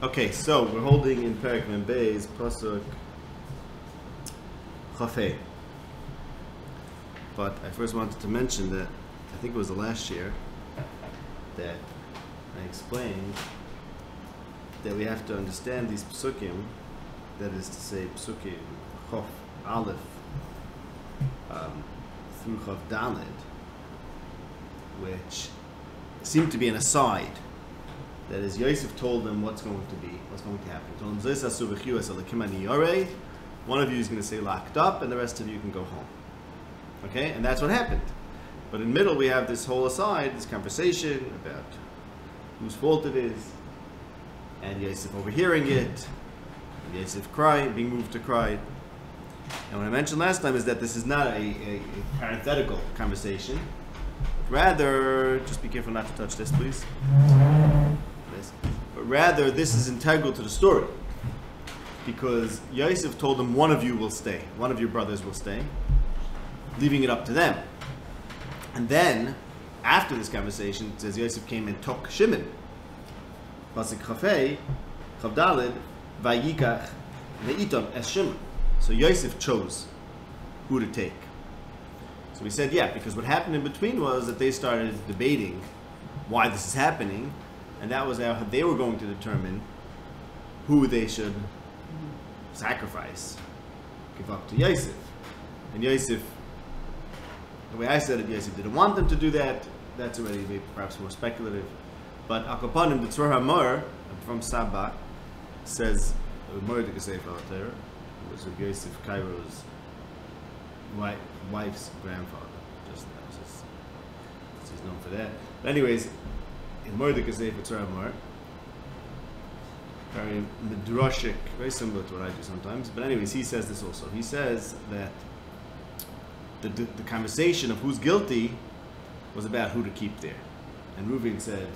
Okay, so we're holding in Perek Mem Beis, Pasuk Chafei. But I first wanted to mention that I think it was the last year that I explained that we have to understand these psukim, that is to say psukim Chof Aleph through Chof Daled, which seem to be an aside. That is, Yosef told them what's going to happen. He told them, one of you is going to stay locked up, and the rest of you can go home. Okay, and that's what happened. But in the middle, we have this whole aside, this conversation about whose fault it is, and Yosef overhearing it, and Yosef crying, being moved to cry. And what I mentioned last time is that this is not a parenthetical conversation. Rather, just be careful not to touch this, please. But rather, this is integral to the story, because Yosef told them, one of you will stay, one of your brothers will stay, leaving it up to them. And then, after this conversation, it says Yosef came and took Shimon. Pasuk Chafei, Chav Daled, Vayikach Leitom es Shimon. So Yosef chose who to take. So we said, yeah, because what happened in between was that they started debating why this is happening, and that was how they were going to determine who they should sacrifice, give up to Yosef. And Yosef, the way I said it, Yosef didn't want them to do that. That's already maybe perhaps more speculative. But Akapanim, the Tzur HaMor from Saba, says, Mordechai Sefer Alter, was Yosef Cairo's wife's grandfather. Just he's known for that. But anyways, in Mordechai Sefer Tzur HaMor, very midrashic, very similar to what I do sometimes. But anyways, he says this also. He says that the conversation of who's guilty was about who to keep there. And Reuven said,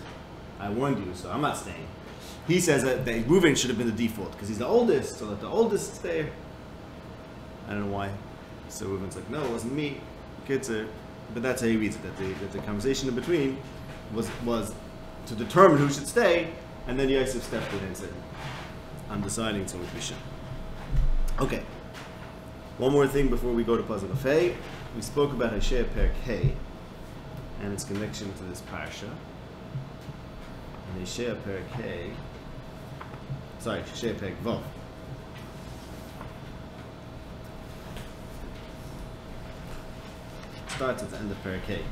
I warned you, so I'm not staying. He says that Reuven should have been the default, because he's the oldest, so let the oldest stay. I don't know why. So Reuven's like, no, it wasn't me. Kitzer. But that's how he reads it, that the conversation in between was to determine who should stay, and then Yosef stepped in and said, I'm deciding, so we should. Okay. One more thing before we go to Pasuk Chafei. We spoke about Hosea Perek Hey and its connection to this parsha. And Hosea Perek Hey, Hosea Perek Vav. Starts at the end of Perek Hey.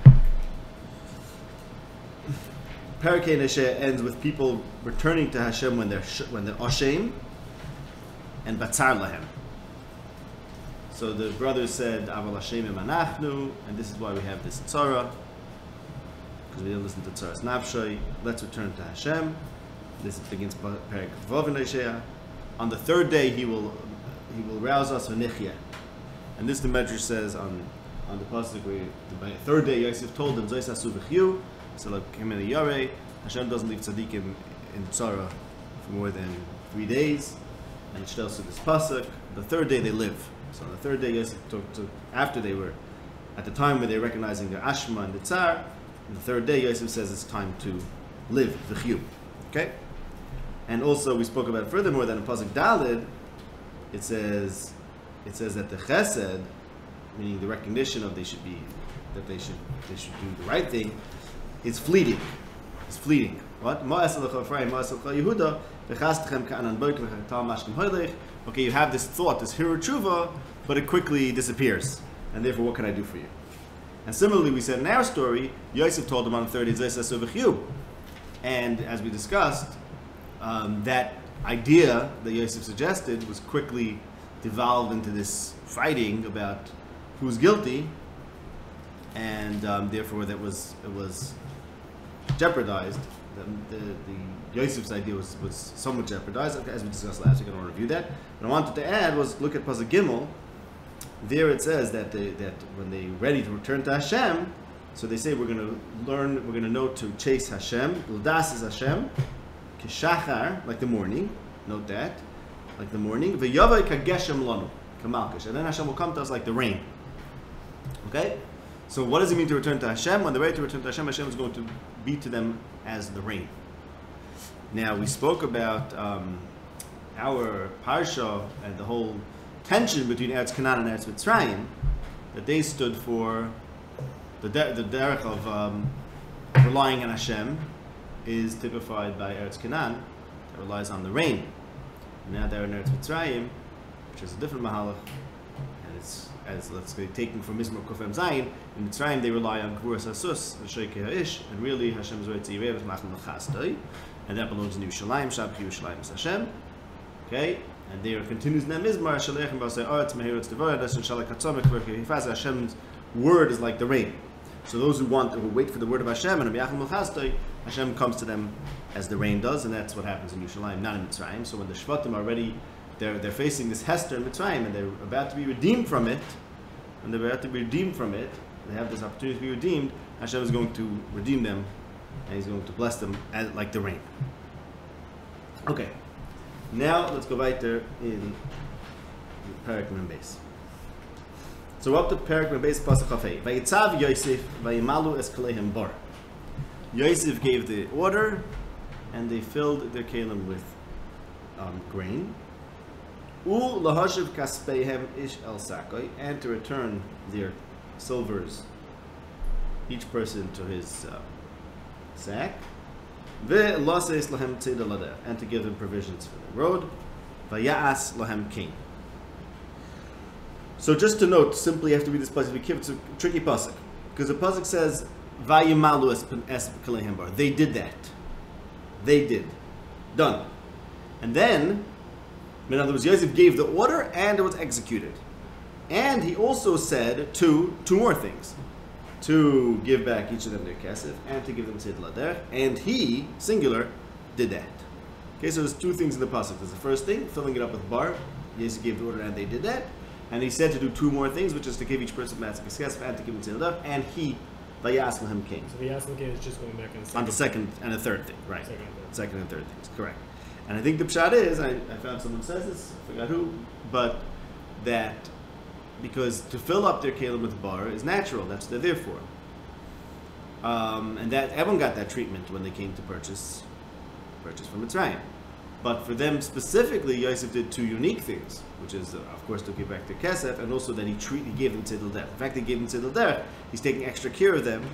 Perek Hey in Hosea ends with people returning to Hashem when they're ashamed and batzar lahem. So the brothers said, Aval Hashem Anachnu, and this is why we have this tzara, because we didn't listen to tzaras nafshay. Let's return to Hashem. This begins Perek Vav in Hosea. On the third day, He will rouse us v'nichya, and this the Medrash says on the pasuk where the third day Yosef told them Zois asu v'chyu, so like him in the Yareh, Hashem doesn't leave tzaddikim in tzara for more than 3 days, and it tells us this pasuk. The third day they live. So on the third day, Yosef took after they were at the time where they're recognizing their ashma and the tsar. On the third day, Yosef says it's time to live the chiyuv. Okay, and also we spoke about it furthermore that in Pasuk Daled, it says that the chesed, meaning the recognition of they should do the right thing, is fleeting. It's fleeting. What? Okay, you have this thought, this hiru tshuva, but it quickly disappears. And therefore, what can I do for you? And similarly, we said in our story, Yosef told them on the 30th day, and as we discussed, that idea that Yosef suggested was quickly devolved into this fighting about who's guilty, and therefore it was jeopardized. The Yosef's idea was somewhat jeopardized, as we discussed last week. I don't want to review that. What I wanted to add was look at Pasuk Gimel. There it says that when they're ready to return to Hashem, so they say we're going to know to chase Hashem. L'das is Hashem, kishachar, like the morning. Note that, like the morning. V'yavai kageshem lanu, kamalkish, and then Hashem will come to us like the rain. Okay. So what does it mean to return to Hashem? When they're ready to return to Hashem, Hashem is going to be to them as the rain. Now we spoke about our parsha and the whole tension between Eretz Canaan and Eretz Mitzrayim, that they stood for the derech of relying on Hashem is typified by Eretz Canaan, that relies on the rain. And now they're in Eretz Mitzrayim, which is a different mahalach, and it's, as let's say, taken from Mizmor Kufem Zayin. In Mitzrayim they rely on Kvuras Hasus, V'Shoikei Ha'ish, and really Hashem's Roetz Yirev Machlin L'Chastoi, and that belongs in Yerushalayim, Shabchi Yerushalayim is Hashem. Okay, and there continues in that Mizmor, Shalechem B'Asei Aretz Mehirotz Devorah, Desun Shalek Hatzomek V'Kei Hifaz. Hashem's word is like the rain. So those who wait for the word of Hashem and Yachim L'Chastoi, Hashem comes to them as the rain does, and that's what happens in Yerushalayim, not in Mitzrayim. So when the Shvatim are ready, they're facing this Hester in Mitzrayim, and they're about to be redeemed from it, they have this opportunity to be redeemed, Hashem is going to redeem them, and He's going to bless them like the rain. Okay, now let's go right there in Perek Mem Beis. So we're up to Perek Mem Beis, Pasuk Chafei. Vayitzav Yosef, vayimalu es kaleihem bar. Yosef gave the order, and they filled their kalim with grain. Lahashiv kaspeihem ish el sakoi, and to return their silvers, each person to his sack. Ve'laseis lahem tzeda ladeh, and to give them provisions for the road. Vayas lahem kain. So just to note, simply have to read this pasuk. It's a tricky pasuk because the pasuk says vayimalu es kaleihem bar. They did that. They did. Done. And then, in other words, Yosef gave the order and it was executed. And he also said two more things. To give back each of them their kesef and to give them tzed lader. And he, singular, did that. Okay, so there's two things in the pasuk. There's the first thing, filling it up with bar. Yosef gave the order and they did that. And he said to do two more things, which is to give each person matzah kesef and to give them tzed lader. And he, vayas lahem kain. So vayas lahem kain is just going back on the second and the third thing, right? Second and third things, correct. And I think the pshat is, I found someone says this, I forgot who, but that because to fill up their kalim with bar is natural, that's what they're there for. And that everyone got that treatment when they came to purchase from Mitzrayim. But for them specifically, Yosef did two unique things, which is, of course, to give back their kesef, and also that he gave them tzedel derech. In fact, he gave them tzedel derech. He's taking extra care of them.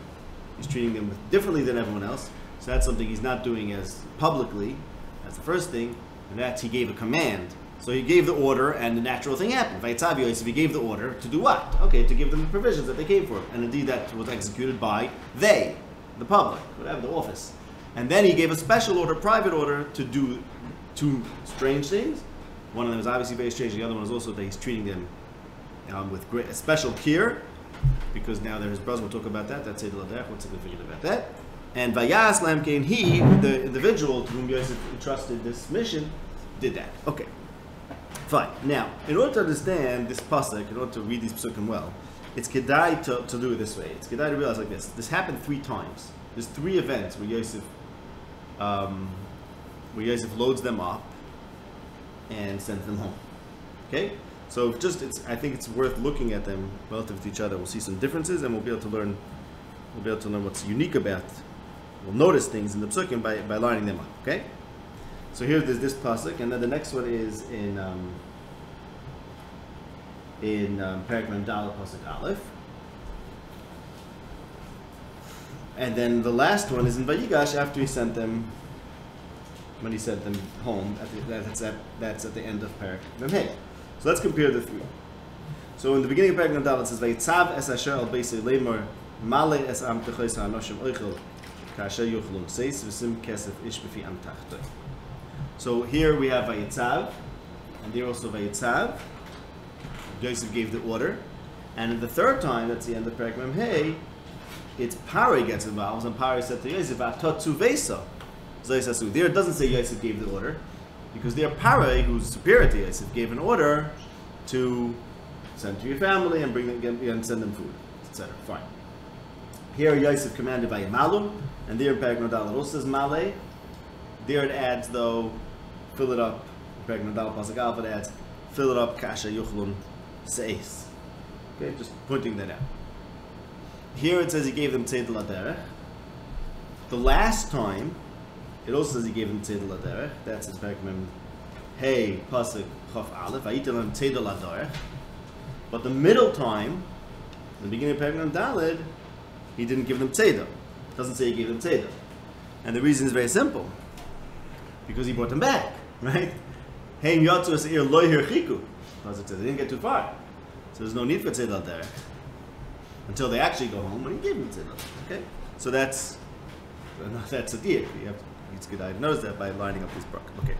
He's treating them differently than everyone else. So that's something he's not doing as publicly. That's the first thing. And that's he gave a command. So he gave the order, and the natural thing happened. Vayitzav Yosef, he gave the order to do what? Okay, to give them the provisions that they came for. And indeed, that was executed by they, the public, whatever, the office. And then he gave a special order, private order, to do two strange things. One of them is obviously very strange. The other one is also that he's treating them with great special care, because now they're his brothers. We'll talk about that. That's Tzedel Derech. What's significant about that? And Vayas Lahem Kain, he, the individual to whom Yosef entrusted this mission, did that. Okay, fine. Now, in order to understand this pasuk, in order to read these pasukim well, it's kedai to do it this way. It's kedai to realize like this. This happened 3 times. There's 3 events where Yosef loads them up and sends them home. Okay, so I think it's worth looking at them relative to each other. We'll see some differences, and we'll be able to learn what's unique about. We'll notice things in the psukim by lining them up. Okay, so here there's this pasuk, and then the next one is in Perek Mem Daled pasuk Aleph, and then the last one is in Vayigash after he sent them. When he sent them home, that's at the end of Perek Mem Hey. So let's compare the 3. So in the beginning of Perek Mem Daled it says Vayitzav es asher al beisei lemor male es am techois ha'anoshim oichel kasher yochlun seis v'sim kesef ish b'fi am tachtoi. So here we have Vayitzav, and there also Vayitzav. Yosef gave the order, and in the third time, that's the end of Perek Mem Hey, it's Pari gets involved, and Pari said to Yosef, "Atotzu vesa." There it doesn't say Yosef gave the order, because there Pari, who's superior to Yosef, gave an order to send to your family and bring them and send them food, etc. Fine. Here Yosef commanded by Malu, and there Perek Mem Daled also says Male. There it adds though, fill it up. Perek Mem Daled pasuk Aleph it adds, fill it up kasha yuchlun seis. Okay, just pointing that out. Here it says he gave them tzedel derech. The last time It also says he gave them tzedel laderech. That's in fact hey pasuk chaf aleph. Vayitel them tzedel laderech. But the middle time, the beginning of paragraph Daled, he didn't give them tzedel. It doesn't say he gave them tzedel. And the reason is very simple. Because he brought them back, right? Heim yatzu asir lo hirchiku. Pasuk says they didn't get too far. So there's no need for tzedel derech until they actually go home when he gave them tzedel. Okay? So that's a deal. It's good. I've noticed that by lining up this book. Okay.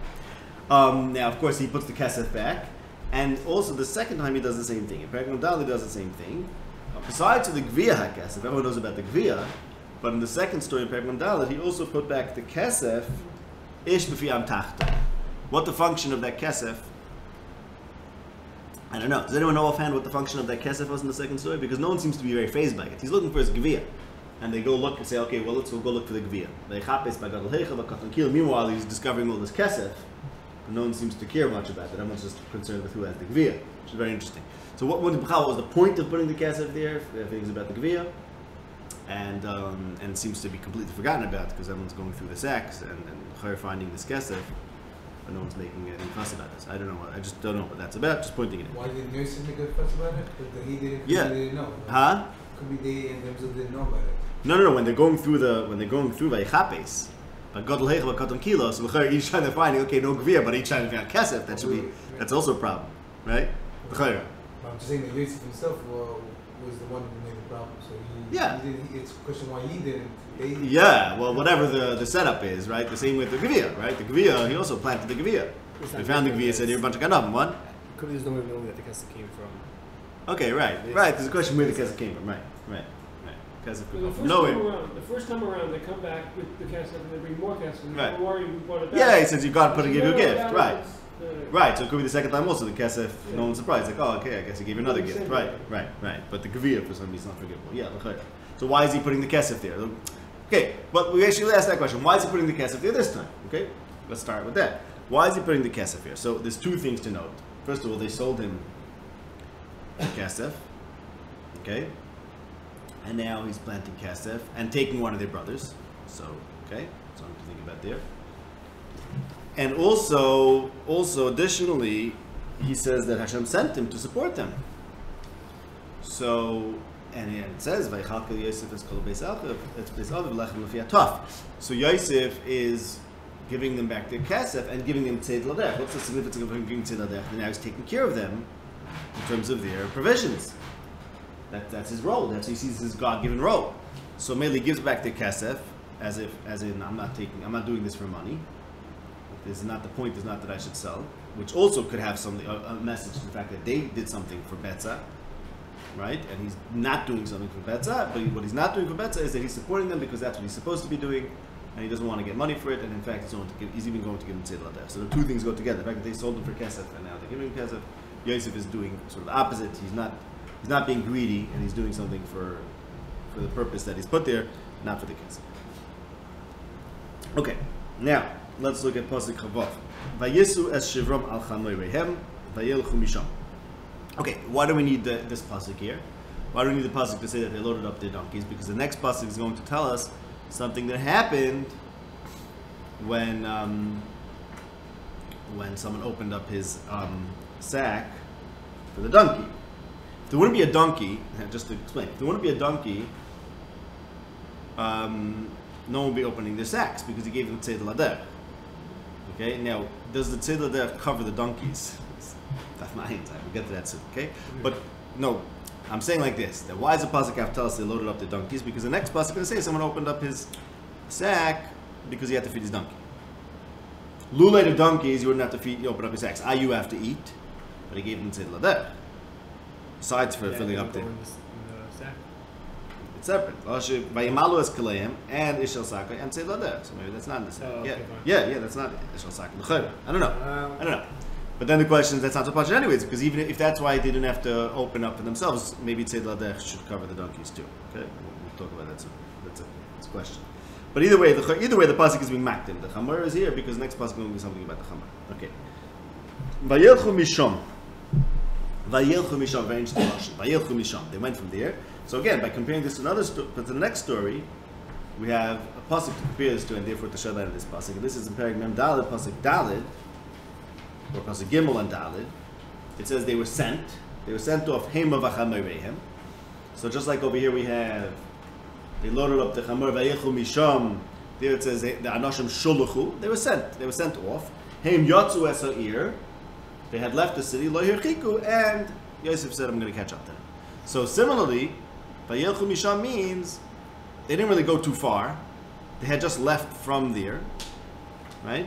Now, of course, he puts the kesef back, and also the second time he does the same thing. In Perek Dali does the same thing. Besides the gvia hakesef, everyone knows about the gvia, but in the second story in Perek Dali, he also put back the kesef ish b'fiam tachta. What the function of that kesef? I don't know. Does anyone know offhand what the function of that kesef was in the second story? Because no one seems to be very fazed by it. He's looking for his gvia. And they go look and say, okay, well, let's go look for the gvia. Meanwhile, he's discovering all this kesef, and no one seems to care much about it. Everyone's just concerned with who has the gvia, which is very interesting. So what was the point of putting the kesef there? Everything's about the gvia, and it seems to be completely forgotten about because everyone's going through the sacks and finding this kesef, but no one's making any fuss about this. I don't know. I just don't know what that's about. Just pointing it in. Why did nurses make a fuss about it? Because he didn't know. Huh? Could be they and themselves didn't know about it. No. When they're going through Vaychapes, but Gadol Heichel Katon Kilo, so each time they're finding no gvia, but each time they find kesef, that's also a problem, right? But I'm just saying that Yosef himself was the one who made the problem. So it's a question why he didn't. Well, whatever the setup is, right? The same with the gvia, right? The gvia, he also planted the gvia. They found the gvia, said here a bunch of ganavim. What? Could be there's no way of knowing that the kesef came from. Okay, right. There's a question where the kesef came from, right. The first time around, they come back with the kesef and they bring more kesef. And right. Worry, we brought it back. Yeah, he says you got to give you a gift, right? Right. So it could be the second time also the kesef. Yeah. No one's surprised. Like, oh, okay, I guess he gave you another gift. Right. But the gvia for some reason is not forgivable. Yeah. So why is he putting the kesef there? Okay, but we actually asked that question. Why is he putting the kesef there this time? Okay, let's start with that. Why is he putting the kesef here? So there's two things to note. First of all, they sold him the kesef. Okay. And now he's planting kesef and taking one of their brothers. So, okay, something to think about there. And also additionally, he says that Hashem sent him to support them. So, and it says, "Vaychalkel Yosef es kol beis Aviv, et beis Aviv lechem lefi hataf." So Yosef is giving them back their kesef and giving them tzedel laderech. What's the significance of him giving tzedel laderech? And now he's taking care of them in terms of their provisions. That's his role. That's he sees his God-given role. So Meli gives back their kesef as in I'm not doing this for money. This is not the point. Is not that I should sell, which also could have a message to the fact that they did something for Betzah, right? And he's not doing something for Betzah. But what he's not doing for Betzah is that he's supporting them because that's what he's supposed to be doing, and he doesn't want to get money for it. And in fact, he's even going to give them tzedel laderech. So the two things go together. The fact that they sold him for kesef and now they're giving him kesef. Yosef is doing sort of the opposite. He's not being greedy, and he's doing something for the purpose that he's put there, not for the kesef. Okay, now let's look at pasuk Chavav. Vayisu es shivram al chanoi rehem vayelchu misham. Okay, why do we need this pasuk here? Why do we need the pasuk to say that they loaded up their donkeys? Because the next pasuk is going to tell us something that happened when someone opened up his sack for the donkey. If there wouldn't be a donkey, just to explain, if there wouldn't be a donkey, no one would be opening their sacks because he gave them tzedel laderech. Okay, now, does the tzedel laderech cover the donkeys? That's my insight. We'll get to that soon, okay? But, no, I'm saying like this, that why does the pasuk have to tell us they loaded up the donkeys? Because the next pasuk is going to say someone opened up his sack because he had to feed his donkey. Lulay the donkeys, you wouldn't have to open up his sacks. You have to eat, but he gave them tzedel laderech. Besides for filling up the sack. It's separate. Vayimalu es kaleihem and ishel sakai and tzedel laderech. So maybe that's not in the sack. Yeah, that's not ishel sakai. I don't know. But then the question is that's not so much anyways, because even if that's why they didn't have to open up for themselves, maybe tzedel laderech should cover the donkeys too. Okay, we'll talk about that soon. That's a question. But either way, the pasuk is being makdim. The chamor is here because the next pasuk is going to be something about the chamor. Okay. Vayelchu misham. Vayelchu misham, very interesting question. Vayelchu misham. They went from there. So again, by comparing this to the next story, we have a pasuk to compare this to, and therefore to show that in this pasuk. And this is in Perek Mem Daled, pasuk Daled, or pasuk Gimel and Daled. It says they were sent. They were sent off Hema v'chamoreihem. So just like over here we have, they loaded up the chamor v'yechu misham. There it says the anashim shuluchu. They were sent. They were sent off. Heim yatzu es ha'ir. They had left the city. Lo hirchiku, and Yosef said, "I'm going to catch up to them." So similarly, v'yechu misham means they didn't really go too far. They had just left from there, right?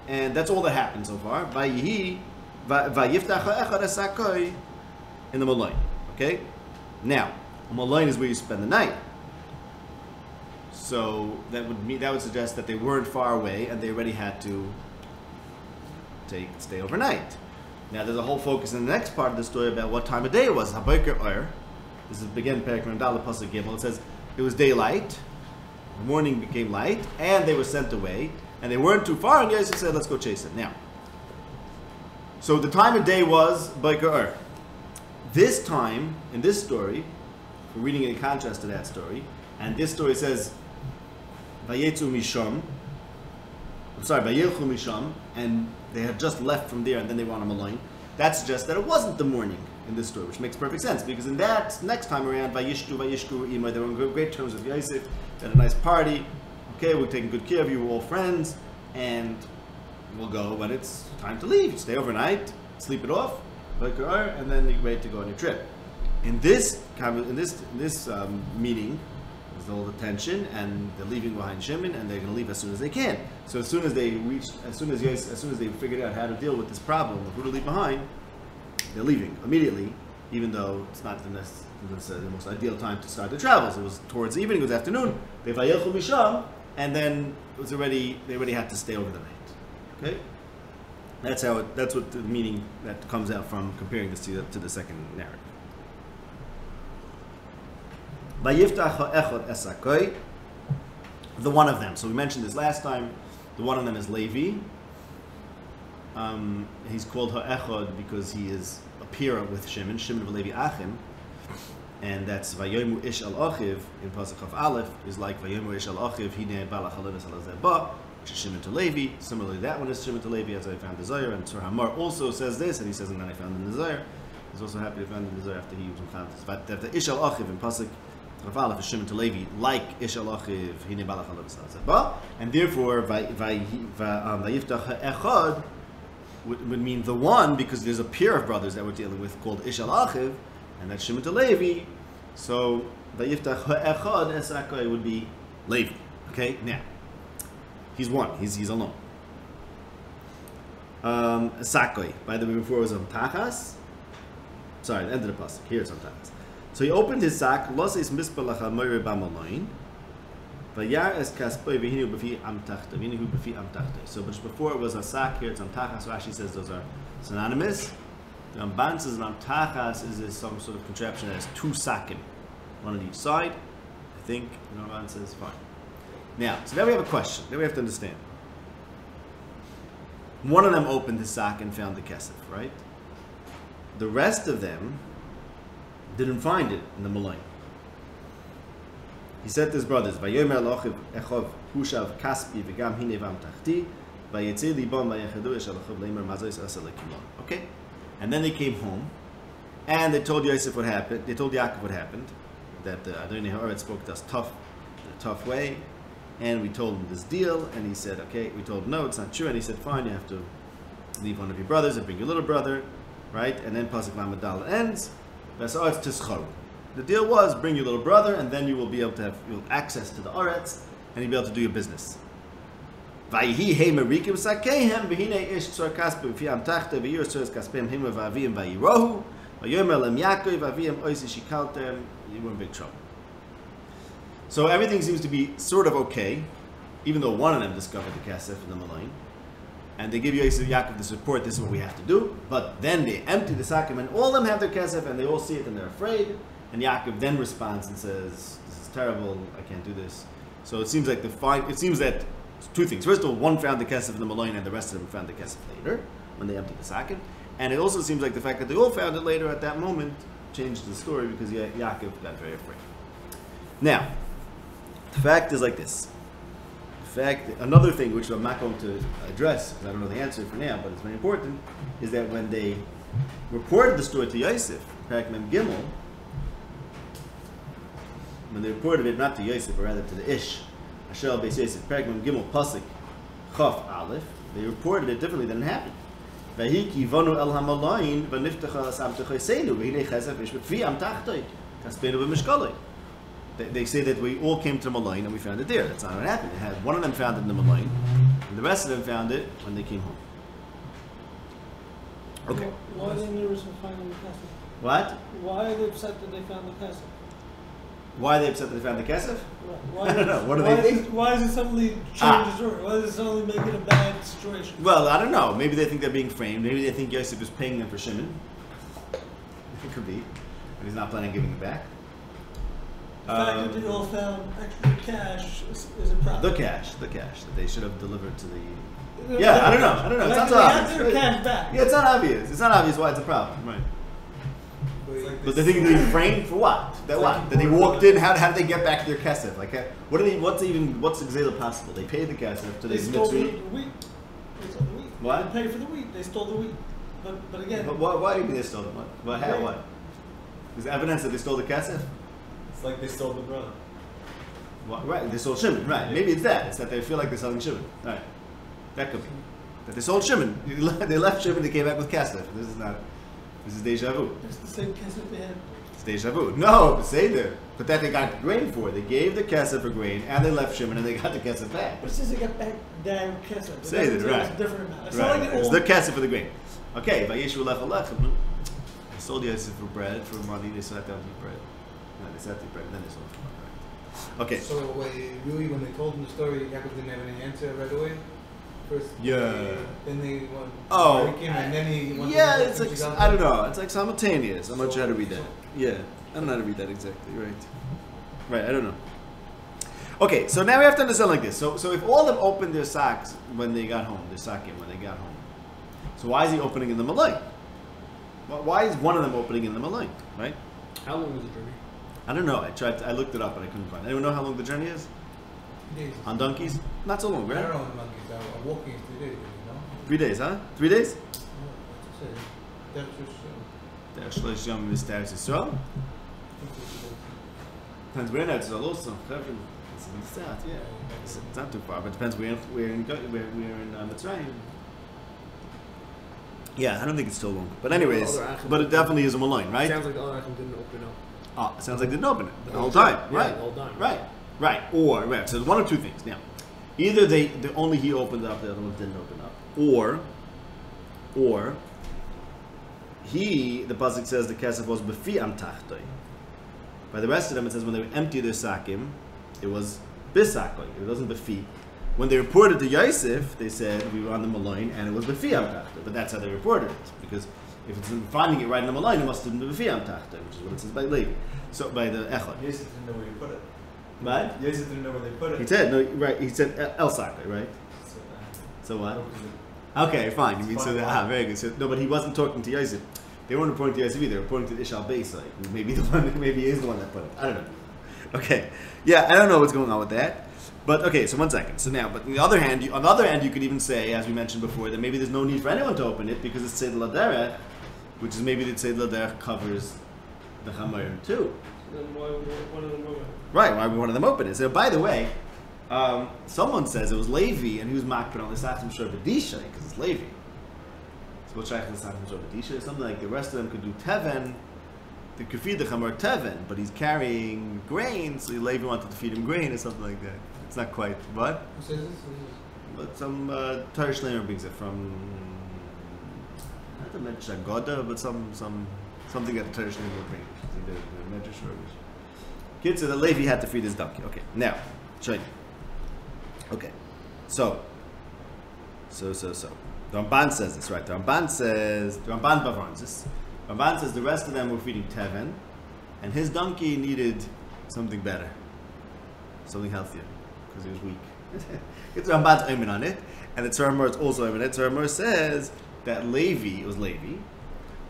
And that's all that happened so far. Vayihi vayiftach ha'echad esakoi in the Malayin. Okay. Now, a Malayin is where you spend the night. So that would suggest that they weren't far away and they already had to stay overnight. Now there's a whole focus in the next part of the story about what time of day it was. Haboker Or. This is begin Perek Mem Daled pasuk Gimel. It says it was daylight, the morning became light, and they were sent away, and they weren't too far, and Yosef said, let's go chase them. Now, so the time of day was Boker Or. This time, in this story, we're reading it in contrast to that story, and this story says Vayetzu Misham, Vayelchu Misham, and they had just left from there and then they were on a Malayin. That suggests that it wasn't the morning in this story, which makes perfect sense, because in that next time around, Vayishtu Imay, they were on great terms with Yosef, they had a nice party, okay, we're taking good care of you, we're all friends, and we'll go when it's time to leave. You stay overnight, sleep it off, and then you're ready to go on your trip. In this meeting, there's all the tension, and they're leaving behind Shimon, and they're going to leave as soon as they can. So as soon as they figured out how to deal with this problem of who to leave behind, they're leaving immediately, even though it's not the most ideal time to start the travels. It was towards the evening, it was afternoon. They vayelchu misham, and then they already had to stay over the night. Okay, that's what the meaning that comes out from comparing this to the second narrative. Vayiftach ha'echad esakoi, the one of them. So we mentioned this last time. The one of them is Levi. He's called ha'echad because he is a peer with Shimon v'Levi Achim, and that's Vayomu Ish al Achiv in pasuk Chaf Aleph is like Vayomu Ish al Achiv Hine Balach Haleves Halazeba, which is Shimon to Levi. Similarly, that one is Shimon to Levi, as I found the Zohar, and Tzur Hamar also says this, and he says, and then I found in the Zohar. He's also happy to find in the Zohar after he was in Chavis. But the Ish al Achiv in pasuk Chaf Aleph is Shimon to Levi, like Ish al Achiv Hine Balach Haleves Halazeba, and therefore Vayiftach Echad would mean the one, because there's a pair of brothers that we're dealing with called Ish al Achiv, and that's Shimon to Levi. So Vayiftach ha'echad esakoi would be Levi. Okay, now he's one. He's alone. Sakoi. By the way, before it was on Tachas. Sorry, the end of the pasuk. Here it's on Tachas. So he opened his sack. Loses mispalach ha'moyer b'maloin. Vayar es kaspoi v'hinu b'fi amtachta. V'hinu b'fi amtachta. So, but before it was a sack. Here it's on Tachas. Rashi says those are synonymous. The Ramban says an amtachas is some sort of contraption that has two sakim, one on each side. I think the Ramban says fine. Now, so now we have a question. Now we have to understand. One of them opened the sack and found the kesef, right? The rest of them didn't find it in the Malayin. He said to his brothers, "Vayomer lochiv echov hushav kaspi v'gam hine v'amtachti vayetzi libam vayechedu esh alochiv leimer mazois asa lekimon." Okay. And then they came home, and they told Yosef what happened. They told Yaakov what happened, that Adonai Ha'aretz spoke to us in a tough way, and we told him this deal, and he said, okay, we told him, no, it's not true, and he said, fine, you have to leave one of your brothers and bring your little brother, right? And then Pasuk Lamed Daled ends, V'asa'aretz tischaru. The deal was, bring your little brother, and then you will be able to have access to the Aretz, and you'll be able to do your business. Vayihi heimerikim sakehem v'hinei ish tzor kaspe v'fiam tachta v'yir tzor kaspeim hima v'aviyim vayirohu v'yomer lem Yaakov v'aviyim oisi shikaltem. You were in big trouble. So everything seems to be sort of okay, even though one of them discovered the kesef in the Malayin, and they give Yaakov the support. This is what we have to do. But then they empty the sakim, and all of them have their kesef, and they all see it, and they're afraid. And Yaakov then responds and says, "This is terrible. I can't do this." So it seems like that. Two things. First of all, one found the kesef in the Malayin, and the rest of them found the kesef later, when they emptied the sakim. And it also seems like the fact that they all found it later at that moment changed the story, because Yaakov got very afraid. Now, The fact is like this. Another thing which I'm not going to address, because I don't know the answer for now, but it's very important, is that when they reported the story to Yosef, Parak Mem Gimel, when they reported it not to Yosef, but rather to the Ish, Asher al Beis Yosef, Parak Mem Gimel, Pasuk, Chaf Aleph, they reported it differently than it happened. Vahiki vanu el hamalayin v'niftacha samtecha seinu v'hinei chesef ish b'kvi am tachtoi kaspeinu v'mishkaloi. They say that we all came to the Malayin and we found it there. That's not what happened. It had one of them found it in the Malayin, and the rest of them found it when they came home. Okay. Why are they nervous for finding the Kesef? What? Why are they upset that they found the Kesef? Why are they upset that they found the Kesef? Why, I don't know. What are why they think? Why is it suddenly change the story? Why is it suddenly make it a bad situation? Well, I don't know. Maybe they think they're being framed. Maybe they think Yosef is paying them for Shimon. It could be. And he's not planning on giving it back. The fact that they all found extra cash is a problem. The cash that they should have delivered to the. Yeah, I don't know. It's not so obvious. They have their cash back. Yeah, it's not obvious. It's not obvious why it's a problem, right? But they think they're being framed for what? That what? That they walked in. How did they get back their kesef? Like, what's exela possible? They paid the kesef to They the stole the mitzvah. wheat. They stole the wheat. What? They paid for the wheat. They stole the wheat. But again. But why do you mean they stole it? What? How? What? Is there evidence that they stole the kesef? It's like they stole the brother. Right, they sold Shimon. Right, maybe it's that. It's that they feel like they're selling Shimon. Right, that could be. That they sold Shimon. They left Shimon. They came back with Kesef. This is not. This is deja vu. It's the same Kesef they had. It's deja vu. No, say there. But that they got grain for. They gave the Kesef for grain, and they left Shimon, and they got the Kesef back. But since they got back damn Kesef, say that, right? It's a different amount. It's right. not like It's the Kesef for the grain. Okay, Vayeshu left Alechem. They sold Yosef for bread, for money. They sat down to eat bread. No, they sat to eat bread, and then they sold it for money. Okay. So really, when they told him the story, Yaakov didn't have any answer right away. First, Yeah. Then they went. Oh. And then he. Yeah, it's like I don't know. It's like simultaneous. I'm not sure how to read that. Yeah, I don't know how to read that exactly. Right. I don't know. Okay, so now we have to understand like this. So if all of them opened their sacks when they got home, their sakim when they got home, so why is he opening in the Malay? Why is one of them opening in the Malay? Right? How long was the journey? I don't know. I looked it up, but I couldn't find it. Anyone know how long the journey is? Days. On donkeys? Not so long, right? I don't know on monkeys. I'm walking in 3 days. 3 days, huh? 3 days? That's Der Schloss Yom is Teres Yisrael. Depends where that's also. It's in the south, yeah. It's not too far, but it depends we're in Mitzrayim. Yeah, I don't think it's so long. But anyways, but it definitely is a Malone, right? Sounds like the other Achim didn't open up. Oh, it sounds like they didn't open it the whole time, right? Yeah, the whole time. Right. Right. So there's one of two things. Now, either only he opened up, the other ones didn't open up, or the pasuk says the kesef was befi am tachtoi. By the rest of them, it says when they would empty their sakim, it was bisakoi. It wasn't befi. When they reported to Yosef, they said we were on the Malone and it was befi am tachtoi. But that's how they reported it, because if it's finding it right in the Malone, it must have been befi am tachtoi, which is what it says by Levi. So by the echad. Yosef didn't know where he put it. What? Yosef didn't know where they put it. He said no, right? He said El Sakoi, right? So what? Okay, fine. You mean so that? Very good. So no, but he wasn't talking to Yosef. They weren't reporting to Yosef either. They were reporting to the Ishal Beis. Like maybe he is the one that put it. I don't know. Okay, yeah, I don't know what's going on with that. But okay, so 1 second. So now, but on the other hand, you could even say, as we mentioned before, that maybe there's no need for anyone to open it because it's Seder Laderech, which is maybe that Seder Laderech covers the Chamayim too. Then why would one of them open it? Right, why would one of them open it? So by the way, someone says it was Levi and he was makpid on the Sachim Shor B'Disha because it's Levi. So what shaykh the Sachim Shor B'Disha? Something like the rest of them could do Teven. They could feed the Chamor Teven, but he's carrying grain, so Levi wanted to feed him grain or something like that. It's not quite, what? Who says this? But some Torah Shleimer brings it from, not the Medrash Agoda, but something that Torah Shleimer brings. The Medrash Rosh. Kid said that Levi had to feed his donkey. Okay, now, show you. Okay, so. The Ramban says this, right? The Ramban Bavron says the rest of them were feeding Teven, and his donkey needed something better, something healthier, because he was weak. It's Ramban's omen on it, and the Tzarmur is also omen on it. Tzarmur says that Levi,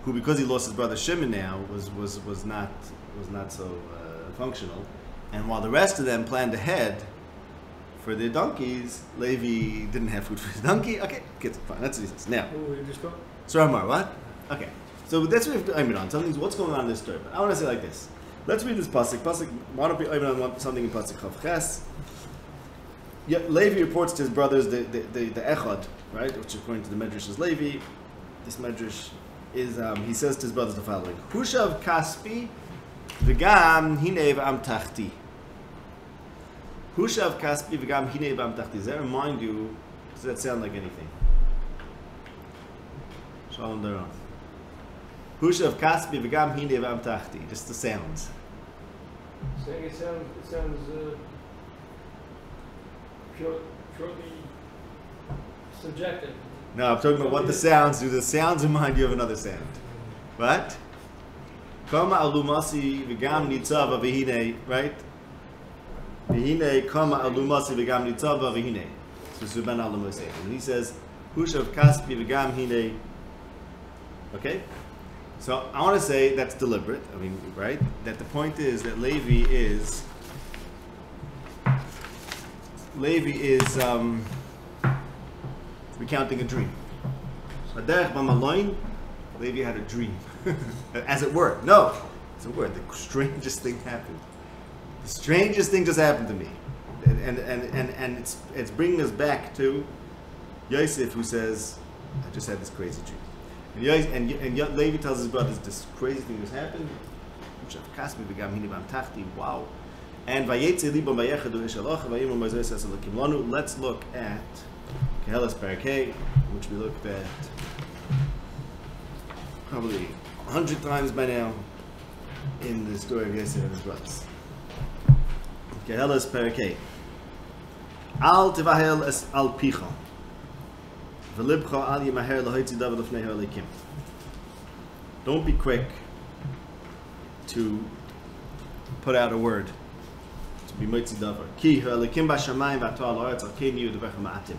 because he lost his brother Shimon now, was not so functional. And while the rest of them planned ahead for their donkeys, Levi didn't have food for his donkey. Okay, kids, fine. That's what he says. Now, Amar, what? Okay, so that's what we have to aim it on. What's going on in this story? But I want to say like this. Let's read this pasuk. Why don't we aim it on something in pasuk Chav Ches? Yeah, Levi reports to his brothers the echad, right? Which according to the Medrash is Levi. This Medrash is he says to his brothers the following: Hushav kaspi v'gam hinei v'am tachti. Hushav kaspi v'gam hinei v'am tachti. Does that remind you? Does that sound like anything? Shalom Daron. Hushav kaspi v'gam hinei v'am tachti. Just the sounds. Saying it sounds purely subjective. No, I'm talking about what the sounds do. The sounds remind you of another sound. What? Kama alumasi v'gam nitzava v'hinei, right? V'hinei kama alumasi v'gam nitzava v'hinei. So Suban al-Mosei. And he says, Hushav kaspi v'gam hinei. Okay? So I want to say that's deliberate. I mean, right? That the point is that Levi is recounting a dream. Levi had a dream. As it were. No, it's a word. The strangest thing happened. The strangest thing just happened to me. And it's bringing us back to Yosef, who says, I just had this crazy dream. And Levi tells his brothers, this crazy thing just happened. Wow. And let's look at Kehelas Parakeh, which we looked at probably 100 times by now in the story of Yosef and his brothers. Kehelas Parakeh. Al tivahel es al picha. V'libcha al yimaher lahoitzi davar lefnei ha'elikim. Don't be quick to put out a word. Be mitzi davar. Ki ha'elikim b'shamayim v'ato al ha'aretz al kein yu devecha ma'atim.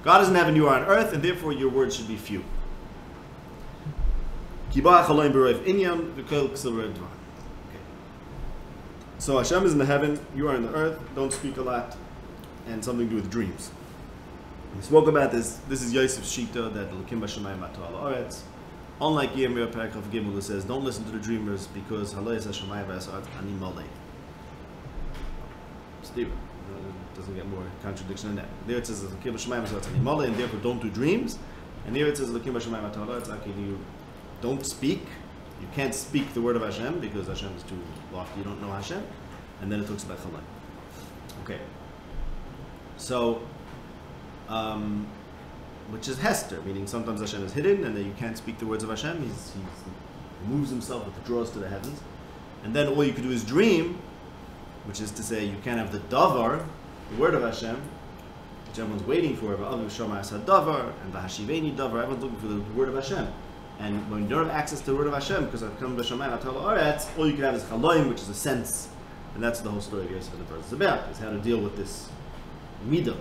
God doesn't have a you are on earth, and therefore your words should be few. Ki ba'ach aloim b'roiv inyan v'kol k'sil roiv dvar. So Hashem is in the heaven, you are in the earth, don't speak a lot, and something to do with dreams. We spoke about this. This is Yosef's shita that Elokim b'shamayim v'ato al ha'aretz. Unlike Yirmiyah Parakaf Gimel, who says, don't listen to the dreamers because Halayis Hashemayim v'asarat ani malei. Steve, doesn't get more contradiction than that. There it says, Elokim b'shamayim v'asarat ani malei, and therefore don't do dreams. And here it says, Elokim b'shamayim v'ato al ha'aretz, you don't speak. You can't speak the word of Hashem because Hashem is too lofty. You don't know Hashem. And then it talks about Chalai. Okay. So, which is Hester, meaning sometimes Hashem is hidden and then you can't speak the words of Hashem. He moves himself with the draws to the heavens. And then all you can do is dream, which is to say you can't have the davar, the word of Hashem, which everyone's waiting for. Davar and Vahashiveni davar. Everyone's looking for the word of Hashem. And when you don't have access to the word of Hashem, because I've come b'shamayim atal ha'aretz, all you can have is chaloim, which is a sense. And that's the whole story of Yosef and the brothers is about, is how to deal with this midah.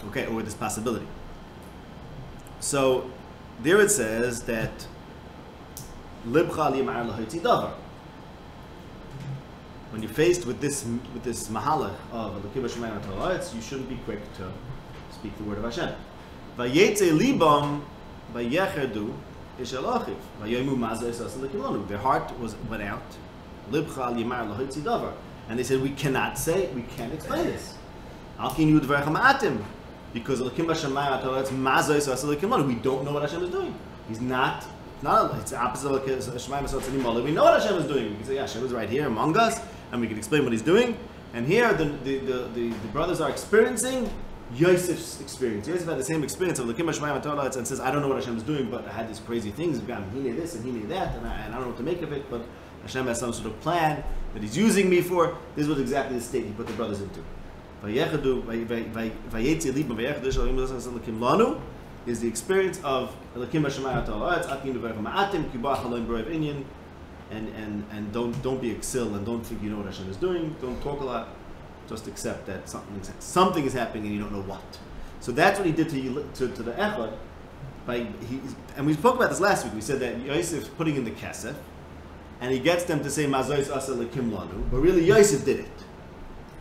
Okay, or with this possibility. So, there it says that libcha liyimar lahoitzi davar. When you're faced with this mahalach of Elokim b'shamayim atal ha'aretz, you shouldn't be quick to speak the word of Hashem. Vayetze libam vayecherdu ishel achiv vayomu mazah esas Elokim lanu. Their heart went out. Libcha liyimar lahoitzi davar. And they said, we can't explain this. Al kin yu dvarecha ma'atim. Because Elokim b'shamayim atal ha'aretz mazah esas Elokim lanu. We don't know what Hashem is doing. It's the opposite of Shemaim Asot Tzani. We know what Hashem is doing. We can say, yeah, Hashem is right here among us, and we can explain what He's doing. And here, the brothers are experiencing Yosef's experience. Yosef had the same experience of Elokim b'shamayim atal ha'aretz and says, I don't know what Hashem is doing, but I had these crazy things. He knew this and he knew that, and I don't know what to make of it, but Hashem has some sort of plan that He's using me for. This was exactly the state He put the brothers into. Is the experience of Elokim b'shamayim atal ha'aretz, akim devarecha ma'atim, ki ba'ach aloim b'roiv inyan, and don't be exil and don't think you know what Hashem is doing. Don't talk a lot. Just accept that something is happening and you don't know what. So that's what he did to the echad. And we spoke about this last week. We said that Yosef putting in the kesef, and he gets them to say mazois asa lekim lanu, but really Yosef did it.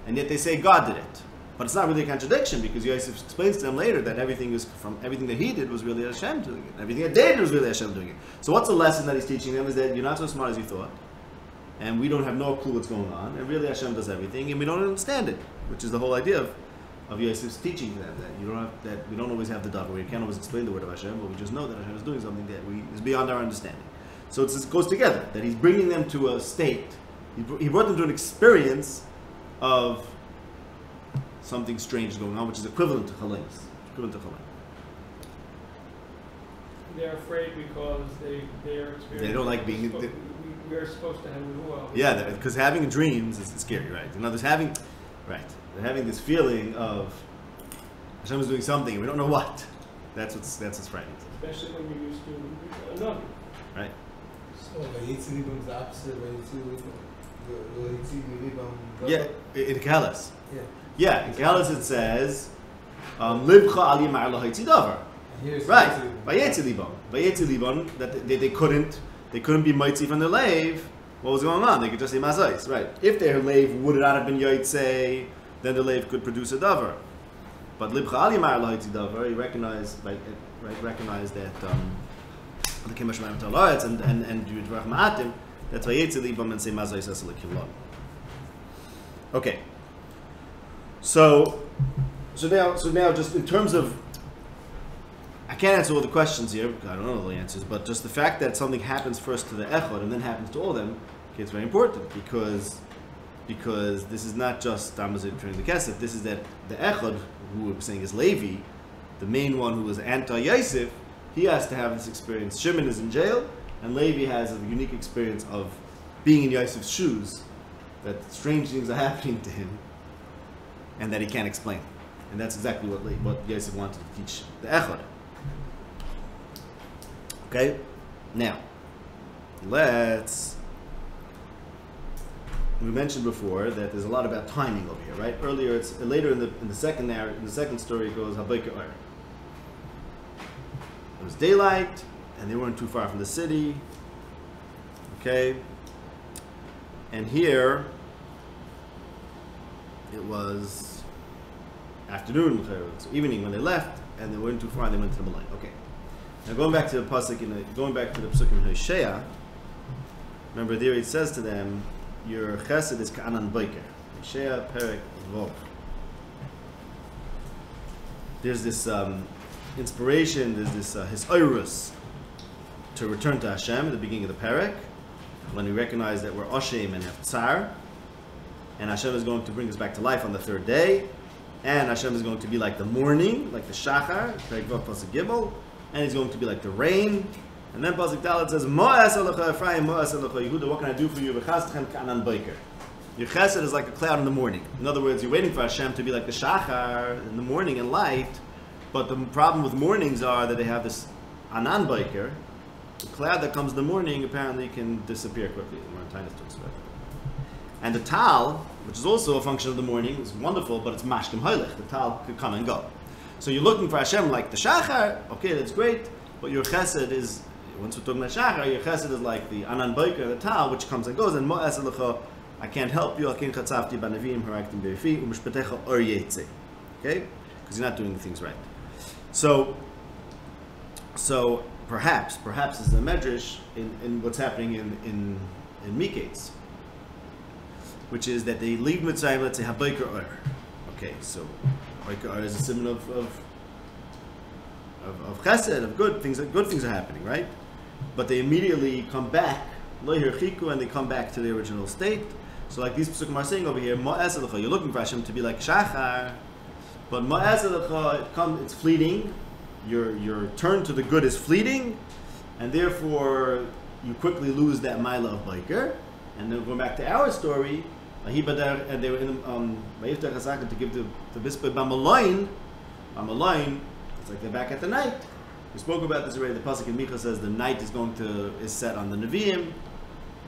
and yet they say God did it. But it's not really a contradiction, because Yosef explains to them later that everything that he did was really Hashem doing it. Everything that they did was really Hashem doing it. So what's the lesson that he's teaching them? Is that you're not so smart as you thought, and we don't have no clue what's going on, and really Hashem does everything, and we don't understand it, which is the whole idea of Yosef's teaching to them, that we don't always have the davar. We can't always explain the word of Hashem, but we just know that Hashem is doing something that is beyond our understanding. So it goes together, that he's bringing them to a state. He brought them to an experience of something strange going on, which is equivalent to Chalim. They're afraid because they are experiencing. They don't like being. We are supposed to have a yeah, because having dreams is scary, right? In other words, they're having this feeling of Hashem is doing something and we don't know what. That's what's frightening. Especially when you're used to another. Right. So Vayetzi Libam is the opposite of Vayetzi Libam. Yeah, in Kehalas. Yeah. Yeah, in Kehalas it says, Libcha al yimar lo haytzi davar. Right. Vayetzi Libam, that they couldn't be mitzi from their lave. What was going on? They could just say mazais. Right. If their lave would not have been yotzei, then the lave could produce a davar. But libcha al yimar lo haytzi davar, he recognized that the Chumash and Yudvarach Ma'atim, that's Vayetzi Libam and say mazais asel kilon. Okay. So now, just in terms of, I can't answer all the questions here, because I don't know all the answers, but just the fact that something happens first to the Echad and then happens to all of them, okay, it's very important, because this is not just Amazit turning the Kesef, this is that the Echad, who we're saying is Levi, the main one who was anti-Yosef, he has to have this experience. Shimon is in jail, and Levi has a unique experience of being in Yosef's shoes, that strange things are happening to him, and that he can't explain. And that's exactly what Yosef wanted to teach the Echad. Okay? Now, we mentioned before that there's a lot about timing over here, right? Earlier, it's later in the second story, it goes Habayka Oyer. It was daylight, and they weren't too far from the city. Okay? And here, it was afternoon, so evening when they left, and they weren't too far, they went to the Malay. Okay. Now going back to the psukim in Hosea, remember there it says to them, your chesed is ka'anan boiker. Hosea perek vov. There's this inspiration, there's this hisoirus to return to Hashem at the beginning of the perek, when we recognize that we're oshem and have tsar, and Hashem is going to bring us back to life on the third day, and Hashem is going to be like the morning, like the shachar, perek vov pasuk gimel, and he's going to be like the rain. And then pasuk Dalet says, Mo'as alecha Ephraim, Mo'as alecha Yehuda, what can I do for you? V'chazdchem ka'anan boiker. Your chesed is like a cloud in the morning. In other words, you're waiting for Hashem to be like the shachar in the morning and light, but the problem with mornings are that they have this anan boiker. The cloud that comes in the morning apparently can disappear quickly. And the tal, which is also a function of the morning, is wonderful, but it's mashkim hoilich. The tal could come and go. So you're looking for Hashem like the shachar, okay, that's great, but your chesed is, once we're talking about shachar, your chesed is like the anan boiker, the tal, which comes and goes, and mo'as alecha, I can't help you, akin chatzavti banavim, haraktim be'efi, umishpatecha or yetze. Okay? Because you're not doing the things right. So perhaps this is a medrash in what's happening in Miketz, which is that they leave Mitzrayim, let's say, habayker or. Okay, so habayker or is a symbol of chesed, of good things are happening, right? But they immediately come back, lo hirchiku, and they come back to the original state. So like these psukim are saying over here, mo'as alecha, you're looking for Hashem to be like shachar, but mo'as alecha, it's fleeting. Your turn to the good is fleeting, and therefore you quickly lose that mila of biker. And then going back to our story, and they were in to give the bispe b'malayin. It's like they're back at the night. We spoke about this already. The pasuk in Micha says the night is set on the Nevi'im.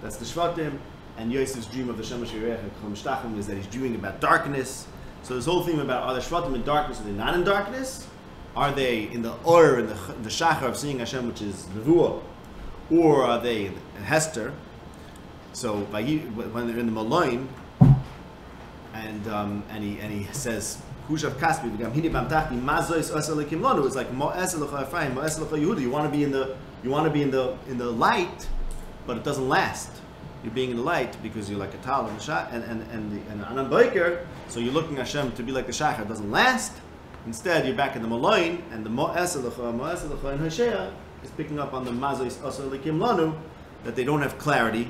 That's the Shvatim. And Yosef's dream of the Shemesh Yerech and Chom is that he's dreaming about darkness. So this whole theme about, are the Shvatim in darkness, are they not in darkness? Are they in the Or, in the Shachar of seeing Hashem, which is Nevuah? Or are they in Hester? So when they're in the Malayin, he says, Hushav Kaspi, it's like you want to be in the light, but it doesn't last. You're being in the light because you're like a tal and Anan Boiker, so you're looking at Hashem to be like the Shachar. It doesn't last. Instead, you're back in the Maloin, and the Mo'eselecha and Hashea is picking up on the Mazois Asar Likim Lanu, that they don't have clarity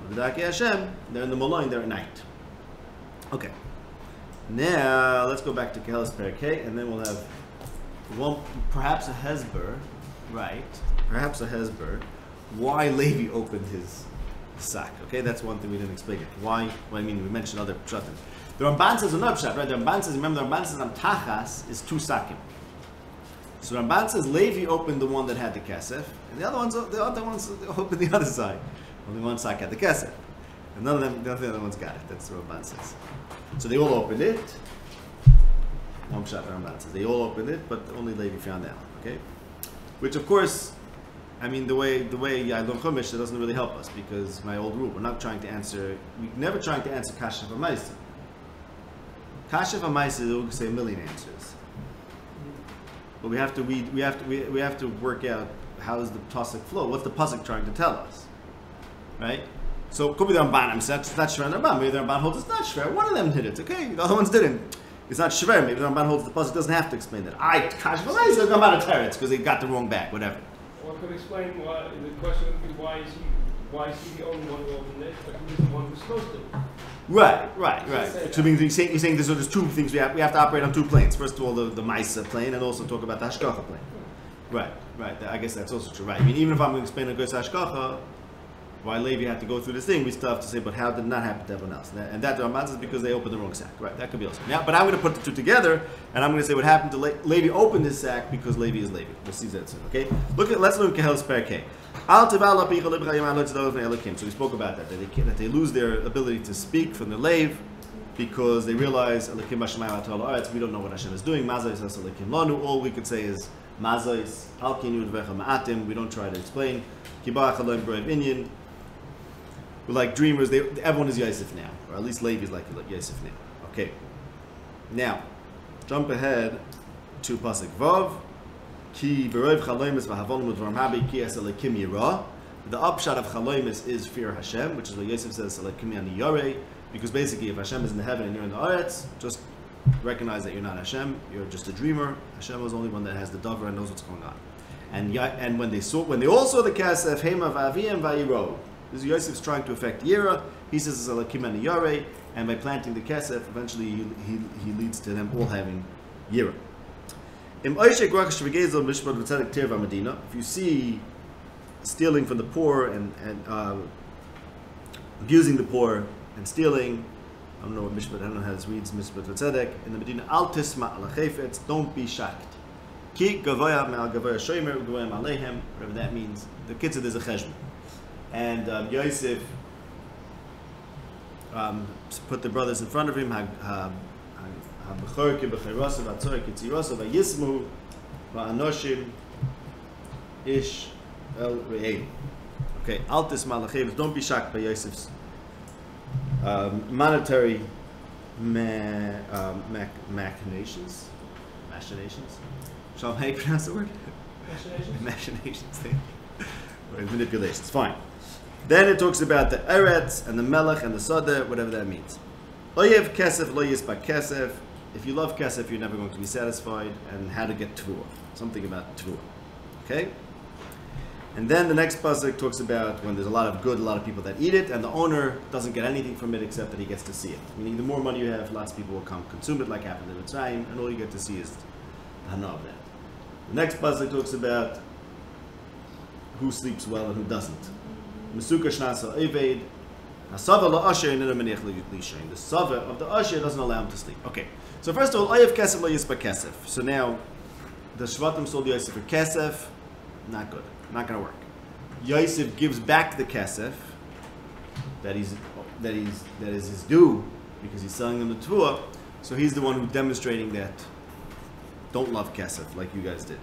of the Daki Hashem. They're in the Maloin, they're at night. Okay. Now, let's go back to Kehelis Perikei, and then we'll have perhaps a Hezber, right? Perhaps a Hezber, why Levi opened his sack. Okay, that's one thing we didn't explain it. Why? Well, I mean, we mentioned other pshatim. The Ramban says another pshat, right? The Ramban says, remember, the Ramban says Amtachas is 2 sakim. So Ramban says Levi opened the one that had the kesef, and the other ones opened the other side. Only one sack had the kesef, and none of the other ones got it. That's what Ramban says. So they all opened it. One pshat Ramban says they all opened it, but only Levi found out. Okay, which of course, I mean, the way I learn Chumash, it doesn't really help us, because my old rule, we're never trying to answer Kasha V'Maisa. Kasha V'Maisa, we'll say a million answers, but we have to work out how does the pasuk flow. What's the pasuk trying to tell us, right? So it could be the Ramban. It's not Shver and Ramban. Maybe the Ramban holds it's not Shver. One of them did it. Okay, the other ones didn't. It's not Shver. Maybe the Ramban holds the pasuk doesn't have to explain that. Kasha V'Maisa, the Ramban of Teretz because they got the wrong back. Whatever. Well, I could explain why the question would be why is he the only one who opened it, but he was the one who's supposed to. Right. So you're saying there's 2 things we have to operate on 2 planes. First of all, the Maisa plane, and also talk about the Hashkacha plane. Right. I guess that's also true. Right. I mean, even if I'm going to explain the Gos Hashkacha, why Levi had to go through this thing, we still have to say, but how did it not happen to everyone else? And that Ramban says because they opened the wrong sack. Right. That could be also. Now, but I'm going to put the 2 together, and I'm going to say what happened to Levi opened his sack because Levi is Levi. We'll see that soon. Okay. Let's look at Kehelis Perikei. So we spoke about that they lose their ability to speak from the Lev because they realize we don't know what Hashem is doing. All we could say is Mazos, we don't try to explain. We're like dreamers. Everyone is Yosef now, or at least Levi is like Yosef now. Okay. Now, jump ahead to pasuk Vav. Ki berov chalomis v'havonim udvarim habi ki es elikim yirah. The upshot of chalomis is fear Hashem, which is what Yosef says elikim yani yarei. Because basically, if Hashem is in the heaven and you're in the aretz, just recognize that you're not Hashem. You're just a dreamer. Hashem was the only one that has the davar and knows what's going on. And when they all saw the kesef, hema v'aviyim v'yiro. This is Yosef's trying to affect Yira. He says it's elikim yani yarei, and by planting the kesef, eventually he leads to them all having Yira. If you see stealing from the poor and abusing the poor and stealing, I don't know what Mishpat, I don't know how this reads, Mishpat V'tzedek, in the Medina, Al Tisma Al Chayfetz, don't be shocked. Ki Gavoya Me'al Gavoya Shoymer, Gavoya Ma'alehem, whatever that means. The kids there's a cheshbon. And Yosef put the brothers in front of him, okay, Altis Malachev, don't be shocked by Yosef's monetary machinations. Shall I pronounce the word? Machinations. Manipulations. Fine. Then it talks about the Eretz and the Melech and the Sada, whatever that means. Oyev kesef, lo yispa kesef. If you love kesef, you're never going to be satisfied. And how to get tvua. Something about tvua. Okay? And then the next pasuk talks about when there's a lot of people that eat it, and the owner doesn't get anything from it except that he gets to see it. Meaning the more money you have, lots of people will come consume it, like happened in Mitzrayim, and all you get to see is the hana of that. The next pasuk talks about who sleeps well and who doesn't. Mesuka shnasa eved. The sava of the asher doesn't allow him to sleep. Okay, so first of all, oyev kesef lo yispa kesef. So now, the Shvatim sold Yosef for kesef. Not good. Not going to work. Yosef gives back the kesef that is his due because he's selling them the tvua. So he's the one who's demonstrating that don't love kesef like you guys did.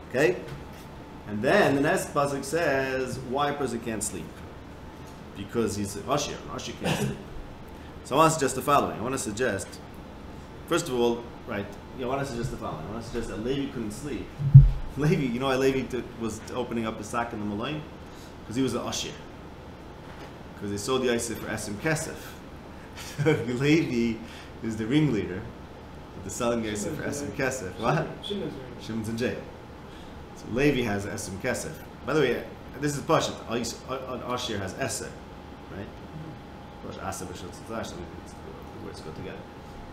Okay, and then the next pasuk says why a person can't sleep. Because he's an Asher can't sleep. So I want to suggest the following. I want to suggest, first of all, right, I want to suggest the following. I want to suggest that Levi couldn't sleep. Levi, you know why Levi was opening up the sack in the Malayin? Because he was an Ashir. Because they sold the Isaac for S10. Levi is the ringleader of the selling Isaac for S10. What? Shimon's in jail. So Levi has S10. By the way, this is Pashat. An Ashir has S10, right? Pashat, the words go together.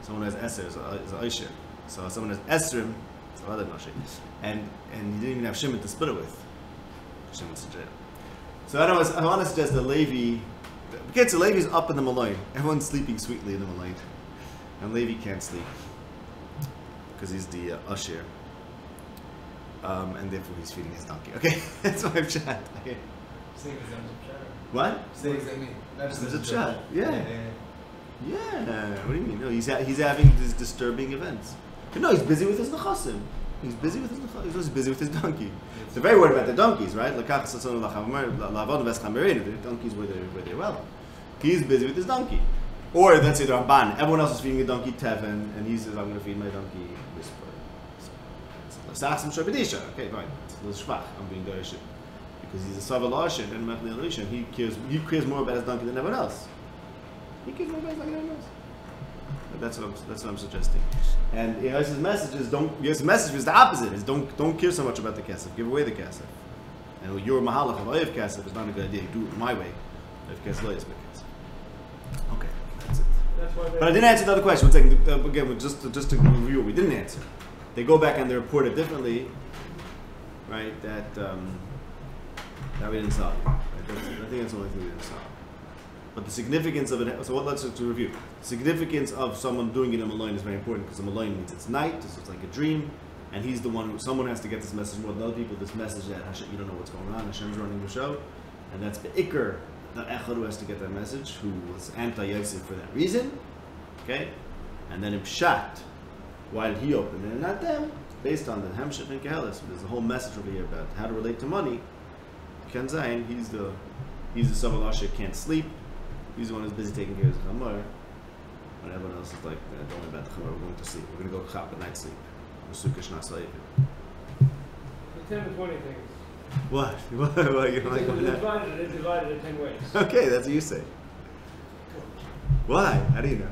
Someone who has S10 is an Ashir. So someone has Esrim, it's another Ashir. And you didn't even have Shimon to split it with. Shimon's in jail. So I want to suggest that Levi, okay, so Levi's up in the Malayin. Everyone's sleeping sweetly in the Malayin. And Levi can't sleep. Because he's the Ashir. And therefore he's feeding his donkey. Okay, that's why I'm chat. Okay. What? What does that mean? There's a chat. Yeah. What do you mean? No, he's having these disturbing events. But no, he's busy with his nechasim. He's busy with his nechasim. He's busy with his donkey. They're very worried about the donkeys, right? The donkeys where they're well. He's busy with his donkey. Or let's say the Ramban. Everyone else is feeding a donkey Tevin, and he says, "I'm going to feed my donkey whisper." Okay, fine. It's a little shvach. I'm being Dorish. Because he's a Saval Asher and Mechli Elisha. He cares more about his donkey than everyone else. He cares more about his donkey than everyone else. But that's what I'm suggesting. And Yosef's message is Yosef's message is the opposite. Is don't care so much about the kesef. Give away the kesef. And your mahalach of oyev kesef is not a good idea. Do it my way. Oyev kesef lo yisbek kesef. Okay, that's it. But I didn't answer the other question. One second. Again, just to review what we didn't answer. They go back and they report it differently, right? That we didn't solve. Right? I think that's the only thing we didn't solve. But the significance of it. So let's to review. The significance of someone doing it in a Malayin is very important because a Malayin means it's night, so it's like a dream, and he's the one. Someone has to get this message more than other people. This message that Hashem, you don't know what's going on. Hashem's running the show, and that's the Iker, the Echad who has to get that message, who was anti-Yosef for that reason. Okay, and then in Pshat. Why did he open it and not them? Based on the Hamshach and Kehelis. There's a whole message over here about how to relate to money. Ken Zayin, he's the Saval Asher, can't sleep. He's the one who's busy taking care of his Chamar. And everyone else is like, don't worry about the Chamar, we're going to sleep. We're going to go chap at night sleep. The 10 to 20 things. What? You don't like They're divided in 10 ways. Okay, that's what you say. Why? How do you know?